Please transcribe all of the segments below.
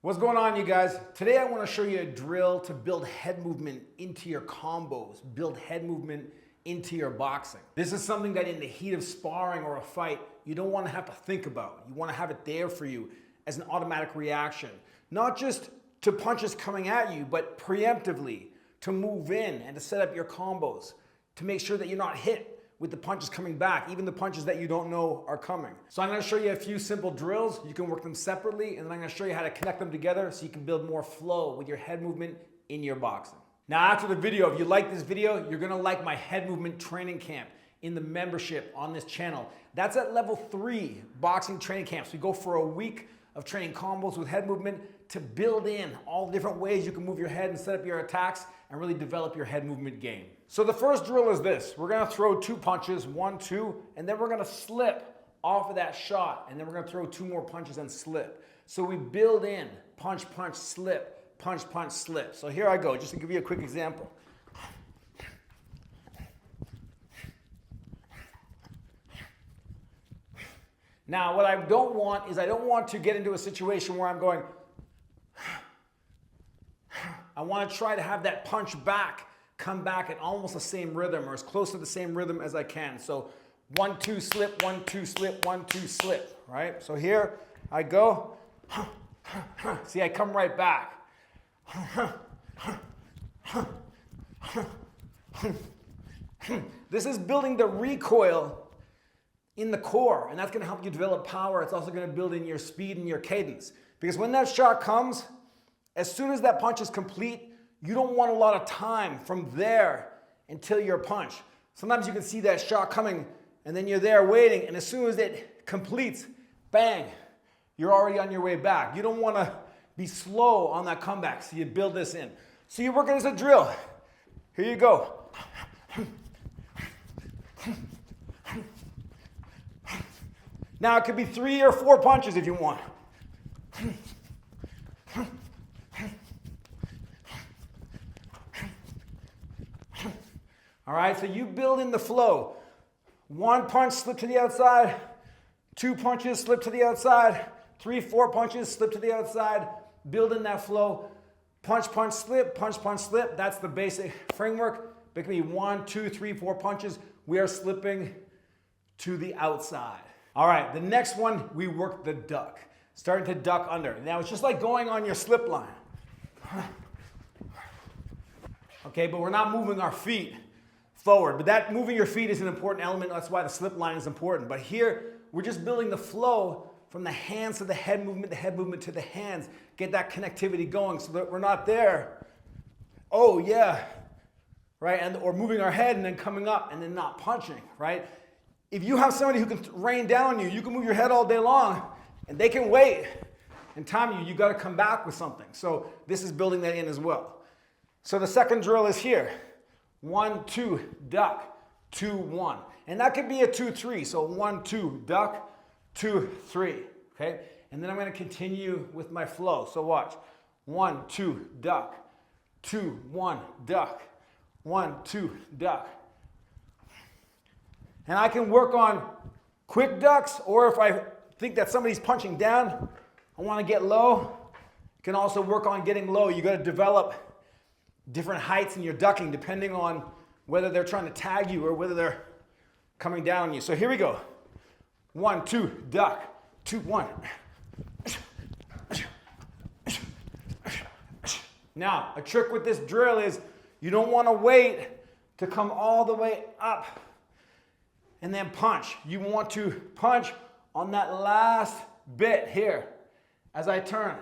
What's going on, you guys? Today I want to show you a drill to build head movement into your combos, build head movement into your boxing. This is something that in the heat of sparring or a fight, you don't want to have to think about. You want to have it there for you as an automatic reaction. Not just to punches coming at you, but preemptively to move in and to set up your combos, to make sure that you're not hit with the punches coming back, even the punches that you don't know are coming. So I'm gonna show you a few simple drills. You can work them separately, and then I'm gonna show you how to connect them together so you can build more flow with your head movement in your boxing. Now after the video, if you like this video, you're gonna like my head movement training camp in the membership on this channel. That's at level 3 boxing training camps. We go for a week of training combos with head movement to build in all the different ways you can move your head and set up your attacks and really develop your head movement game. So the first drill is this. We're gonna throw 2 punches, 1, 2, and then we're gonna slip off of that shot, and then we're gonna throw 2 more punches and slip. So we build in punch, punch, slip, punch, punch, slip. So here I go, just to give you a quick example. Now, what I don't want is I don't want to get into a situation where I'm going, I want to try to have that punch back, come back at almost the same rhythm or as close to the same rhythm as I can. So 1, 2, slip, 1, 2, slip, 1, 2, slip, right? So here I go. See, I come right back. This is building the recoil in the core, and that's going to help you develop power. It's also going to build in your speed and your cadence. Because when that shot comes, as soon as that punch is complete, you don't want a lot of time from there until your punch. Sometimes you can see that shot coming, and then you're there waiting, and as soon as it completes, bang, you're already on your way back. You don't want to be slow on that comeback, so you build this in. So you're working as a drill. Here you go. Now it could be 3 or 4 punches if you want. All right, so you build in the flow. 1 punch, slip to the outside. 2 punches, slip to the outside. 3, 4 punches, slip to the outside. Build in that flow. Punch, punch, slip, punch, punch, slip. That's the basic framework. It can be 1, 2, 3, 4 punches. We are slipping to the outside. All right, the next one, we work the duck. Starting to duck under. Now it's just like going on your slip line. Okay, but we're not moving our feet forward. But that moving your feet is an important element. That's why the slip line is important. But here, we're just building the flow from the hands to the head movement to the hands. Get that connectivity going so that we're not there. Oh yeah, right? And or moving our head and then coming up and then not punching, right? If you have somebody who can rain down on you, you can move your head all day long and they can wait and time you. You got to come back with something. So this is building that in as well. So the second drill is here. 1, 2, duck, 2, 1. And that could be a 2, 3. So 1, 2, duck, 2, 3. Okay? And then I'm going to continue with my flow. So watch. 1, 2, duck, 2, 1, duck, 1, 2, duck. And I can work on quick ducks, or if I think that somebody's punching down, I want to get low. You can also work on getting low. You got to develop different heights in your ducking depending on whether they're trying to tag you or whether they're coming down on you. So here we go. 1, 2, duck, 2, 1. Now, a trick with this drill is you don't want to wait to come all the way up and then punch. You want to punch on that last bit here as I turn.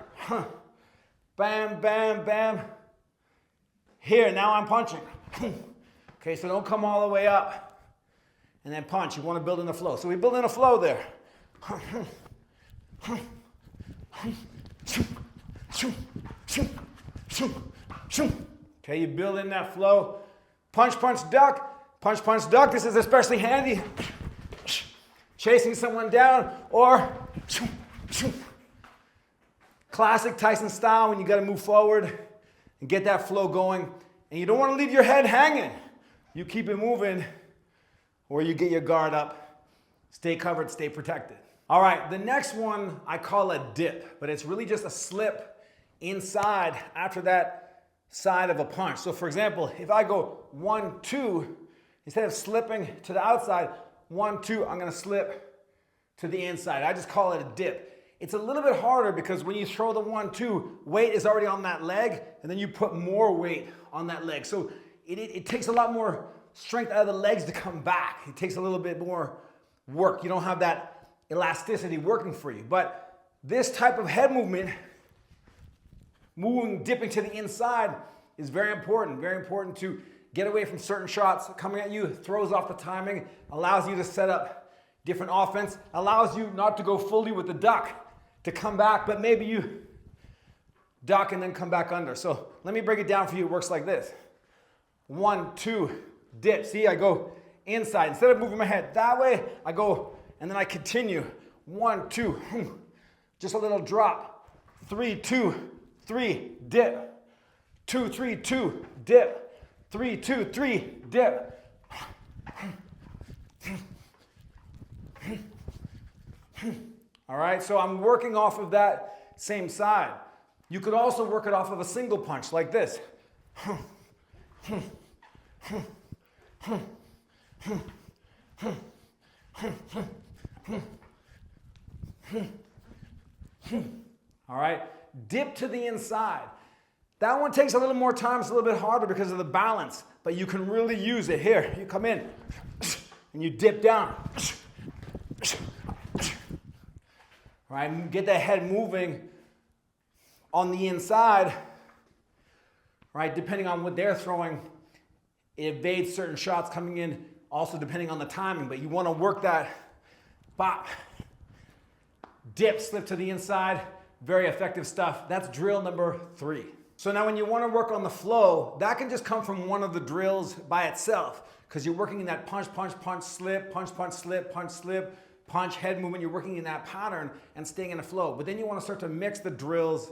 Bam, bam, bam. Here, now I'm punching. Okay, so don't come all the way up and then punch. You want to build in a flow. So we build in a flow there. Okay, you build in that flow. Punch, punch, duck. Punch, punch, duck. This is especially handy. Chasing someone down, or classic Tyson style when you got to move forward and get that flow going. And you don't want to leave your head hanging. You keep it moving or you get your guard up. Stay covered, stay protected. All right, the next one I call a dip, but it's really just a slip inside after that side of a punch. So for example, if I go 1, 2, instead of slipping to the outside, 1, 2, I'm gonna slip to the inside. I just call it a dip. It's a little bit harder because when you throw the 1, 2, weight is already on that leg, and then you put more weight on that leg. So it takes a lot more strength out of the legs to come back. It takes a little bit more work. You don't have that elasticity working for you. But this type of head movement, dipping to the inside, is very important to get away from certain shots coming at you, throws off the timing, allows you to set up different offense, allows you not to go fully with the duck, to come back, but maybe you duck and then come back under. So let me break it down for you. It works like this. 1, 2, dip. See, I go inside. Instead of moving my head that way, I go and then I continue. 1, 2, just a little drop. 3, 2, 3, dip. 2, 3, 2, dip. 3, 2, 3, dip. All right, so I'm working off of that same side. You could also work it off of a single punch like this. All right, dip to the inside. That one takes a little more time, it's a little bit harder because of the balance, but you can really use it. Here, you come in and you dip down. Right, get that head moving on the inside, right? Depending on what they're throwing, it evades certain shots coming in, also depending on the timing, but you want to work that bop, dip, slip to the inside, very effective stuff. That's drill number 3. So now when you want to work on the flow, that can just come from one of the drills by itself, because you're working in that punch, punch, punch, slip, punch, punch, slip, punch, slip, punch, head movement. You're working in that pattern and staying in the flow. But then you want to start to mix the drills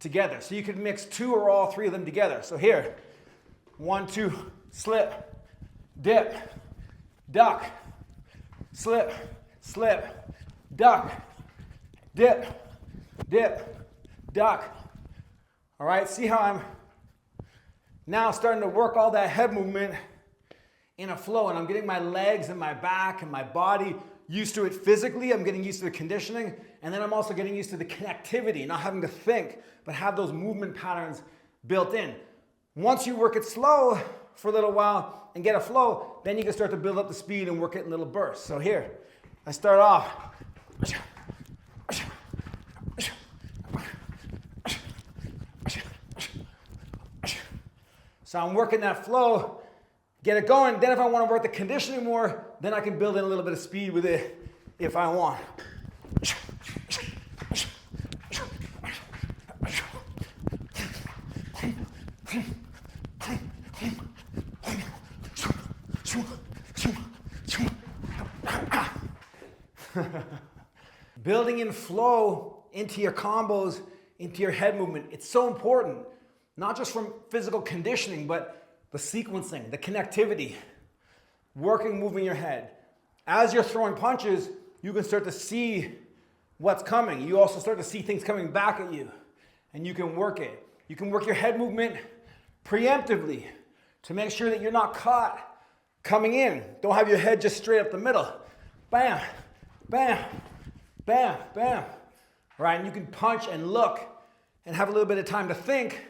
together. So you could mix 2 or all 3 of them together. So here, 1, 2, slip, dip, duck, slip, slip, duck, dip, dip, duck. All right, see how I'm now starting to work all that head movement in a flow, and I'm getting my legs and my back and my body used to it physically. I'm getting used to the conditioning, and then I'm also getting used to the connectivity, not having to think, but have those movement patterns built in. Once you work it slow for a little while and get a flow, then you can start to build up the speed and work it in little bursts. So here, I start off. So I'm working that flow, get it going. Then if I want to work the conditioning more, then I can build in a little bit of speed with it if I want. Building in flow into your combos, into your head movement, it's so important. Not just from physical conditioning, but the sequencing, the connectivity, working, moving your head. As you're throwing punches, you can start to see what's coming. You also start to see things coming back at you, and you can work it. You can work your head movement preemptively to make sure that you're not caught coming in. Don't have your head just straight up the middle. Bam, bam, bam, bam. All right, and you can punch and look and have a little bit of time to think.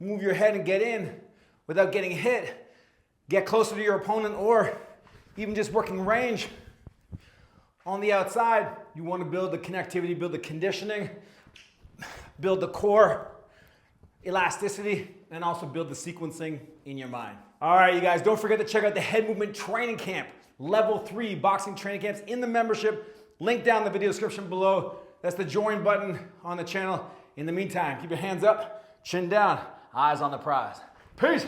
Move your head and get in without getting hit. Get closer to your opponent, or even just working range on the outside. You want to build the connectivity, build the conditioning, build the core elasticity, and also build the sequencing in your mind. All right, you guys, don't forget to check out the Head Movement Training Camp, Level 3 boxing training camps in the membership. Link down in the video description below. That's the join button on the channel. In the meantime, keep your hands up, chin down, eyes on the prize. Peace.